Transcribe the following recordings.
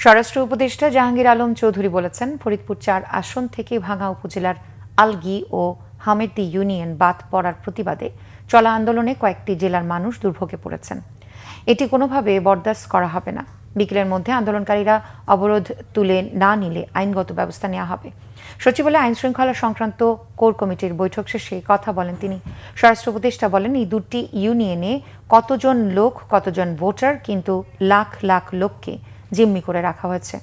স্বরাষ্ট্র উপদেষ্টা জাহাঙ্গীর আলম চৌধুরী বলেছেন, ফরিদপুর ৪ আসন থেকে ভাঙ্গা উপজেলার আলগী ও হামেদ্দি ইউনিয়ন বাদ পড়ার প্রতিবাদে চলা আন্দোলনে কয়েকটি জেলার মানুষ দুর্ভোগে পড়েছেন। এটি কোনোভাবে বরদাস্ত করা হবে না। বিকেলের মধ্যে আন্দোলনকারীরা অবরোধ তুলে না নিলে আইনগত ব্যবস্থা নেওয়া হবে। সচিবালয়ে আইন শৃঙ্খলা সংক্রান্ত কোর কমিটির বৈঠক শেষে কথা বলেন তিনি। স্বরাষ্ট্র উপদেষ্টা বলেন, এই দুটি ইউনিয়নে কতজন লোক, কতজন ভোটার, কিন্তু লাখ লাখ লোককে জিম্মি করে রাখা হয়েছে।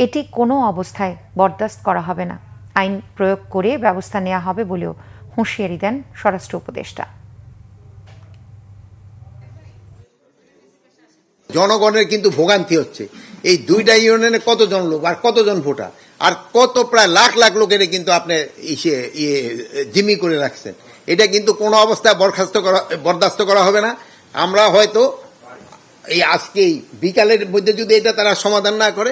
এটি কোনো অবস্থায় বরদাস্ত করা হবে না। আইন প্রয়োগ করে ব্যবস্থা নেওয়া হবে বলেও হুঁশিয়ারি দেন স্বরাষ্ট্র উপদেষ্টা। জনগণের কিন্তু ভোগান্তি হচ্ছে। এই দুইটা ইউনিয়নে কতজন লোক আর কতজন ভোটার আর কত প্রায় লাখ লাখ লোকের কিন্তু আপনি জিম্মি করে রাখছেন। এটা কিন্তু কোনো অবস্থায় বরদাস্ত করা হবে না। আমরা হয়তো এই আজকেই বিকালের মধ্যে যদি এটা তারা সমাধান না করে,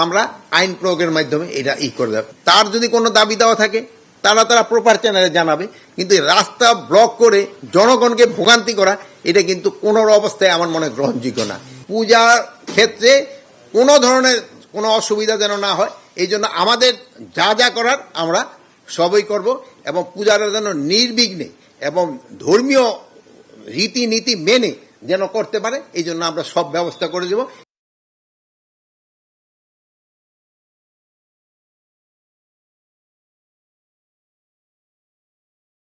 আমরা আইন প্রয়োগের মাধ্যমে এটা করে দেব। তার যদি কোনো দাবি দেওয়া থাকে তারা প্রপার চ্যানেলে জানাবে, কিন্তু রাস্তা ব্লক করে জনগণকে ভোগান্তি করা এটা কিন্তু কোনো অবস্থায় আমার মনে গ্রহণযোগ্য না। পূজার ক্ষেত্রে কোনো ধরনের কোনো অসুবিধা যেন না হয়, এই জন্য আমাদের যা যা করার আমরা সবই করব এবং পূজাটা যেন নির্বিঘ্নে এবং ধর্মীয় রীতিনীতি মেনে যেন করতে পারে, এই জন্য আমরা সব ব্যবস্থা করে দেব।